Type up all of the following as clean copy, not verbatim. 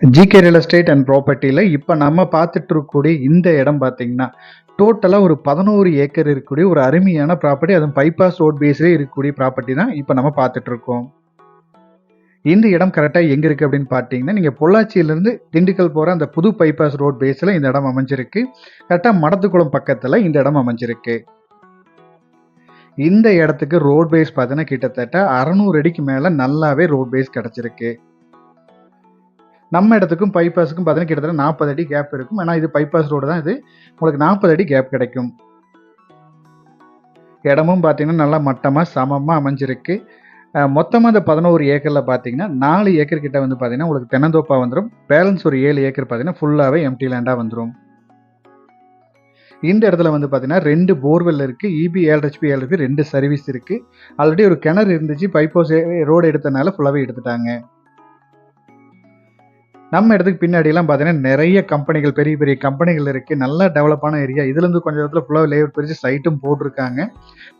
GK real estate and ப்ராப்பர்ட்டியில் இப்போ நம்ம பார்த்துட்டு இருக்கக்கூடிய இந்த இடம் பார்த்தீங்கன்னா டோட்டலாக ஒரு 11 ஏக்கர் இருக்கக்கூடிய ஒரு அருமையான ப்ராப்பர்ட்டி. அதுவும் பைபாஸ் ரோட் பேஸ்லேயே இருக்கக்கூடிய ப்ராப்பர்ட்டி தான் இப்போ நம்ம பார்த்துட்டு இருக்கோம். இந்த இடம் கரெக்டாக எங்கே இருக்குது அப்படின்னு பார்த்தீங்கன்னா, நீங்கள் பொள்ளாச்சியிலேருந்து திண்டுக்கல் போகிற அந்த புது பைபாஸ் ரோட் பேஸில் இந்த இடம் அமைஞ்சிருக்கு. கரெக்டாக மடத்துக்குளம் பக்கத்தில் இந்த இடம் அமைஞ்சிருக்கு. இந்த இடத்துக்கு ரோட் பேஸ் பார்த்தீங்கன்னா கிட்டத்தட்ட 600 அடிக்கு மேலே நல்லாவே ரோட் பேஸ் கிடச்சிருக்கு. நம்ம இடத்துக்கும் பைபாஸுக்கும் பார்த்தீங்கன்னா கிட்டத்தட்ட 40 அடி கேப் இருக்கும். ஏன்னா இது பைபாஸ் ரோடு தான். இது உங்களுக்கு 40 அடி கேப் கிடைக்கும். இடமும் பார்த்தீங்கன்னா நல்லா மட்டமாக சமமாக அமைஞ்சிருக்கு. மொத்தமாக அந்த 11 ஏக்கரில் பார்த்தீங்கன்னா 4 ஏக்கர் கிட்ட வந்து பார்த்தீங்கன்னா உங்களுக்கு தென்னந்தோப்பாக வந்துடும். பேலன்ஸ் ஒரு 7 ஏக்கர் பார்த்தீங்கன்னா ஃபுல்லாகவே எம்டி லேண்டாக வந்துடும். இந்த இடத்துல வந்து பார்த்தீங்கன்னா 2 போர்வெல் இருக்குது. இபி 7 HP 7 HP 2 சர்வீஸ் இருக்குது. ஆல்ரெடி ஒரு கிணறு இருந்துச்சு. பைபாஸ் ரோடு எடுத்தனால ஃபுல்லாகவே எடுத்துட்டாங்க. நம்ம இடத்துக்கு பின்னாடிலாம் பார்த்தீங்கன்னா நிறைய கம்பெனிகள், பெரிய பெரிய கம்பெனிகள் இருக்குது. நல்லா டெவலப்பான ஏரியா. இதுலேருந்து கொஞ்சம் இடத்துல ஃபுல்லாக லேஅவுட் பிரித்து சைட்டும் போட்டிருக்காங்க.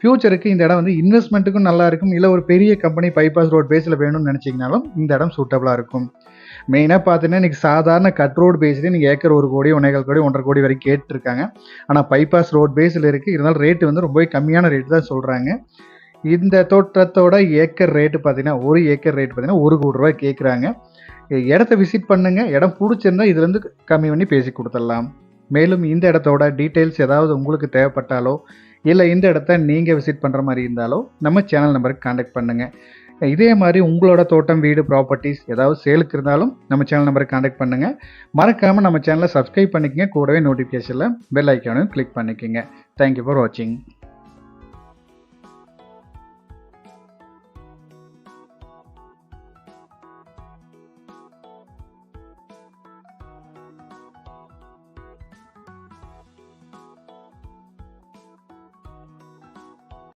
ஃபியூச்சருக்கு இந்த இடம் வந்து இன்வெஸ்ட்மெண்ட்டுக்கும் நல்லா இருக்கும். இல்லை ஒரு பெரிய கம்பெனி பைபாஸ் ரோட் பேஸில் வேணும்னு நினச்சிங்கனாலும் இந்த இடம் சூட்டபுளாக இருக்கும். மெயினாக பார்த்தீங்கன்னா இன்றைக்கி சாதாரண கட் ரோடு பேஸ்லேயே நீங்கள் ஏக்கர் 1 கோடி 1.25 கோடி 1.5 கோடி வரைக்கும் கேட்டுருக்காங்க. ஆனால் பைபாஸ் ரோட் பேஸில் இருக்குது. இருந்தாலும் ரேட்டு வந்து ரொம்பவே கம்மியான ரேட்டு தான் சொல்கிறாங்க. இந்த தோட்டத்தோட ஏக்கர் ரேட்டு பார்த்தீங்கன்னா 1 ஏக்கர் ரேட் பார்த்தீங்கன்னா 1 கோடி ரூபாய் கேட்குறாங்க. இடத்த விசிட் பண்ணுங்க. இடம் பிடிச்சிருந்தா இதுலேருந்து கம்மி பண்ணி பேசி கொடுத்துடலாம். மேலும் இந்த இடத்தோட டீட்டெயில்ஸ் ஏதாவது உங்களுக்கு தேவைப்பட்டாலோ இல்லை இந்த இடத்த நீங்கள் விசிட் பண்ணுற மாதிரி இருந்தாலோ நம்ம சேனல் நம்பருக்கு கான்டாக்ட் பண்ணுங்கள். இதே மாதிரி உங்களோட தோட்டம், வீடு, ப்ராப்பர்ட்டிஸ் ஏதாவது சேலுக்கு இருந்தாலும் நம்ம சேனல் நம்பருக்கு கான்டாக்ட் பண்ணுங்கள். மறக்காமல் நம்ம சேனலை சப்ஸ்கிரைப் பண்ணிக்கங்க. கூடவே நோட்டிஃபிகேஷனில் பெல் ஐக்கானையும் கிளிக் பண்ணிக்கோங்க. தேங்க்யூ ஃபார் வாட்சிங்.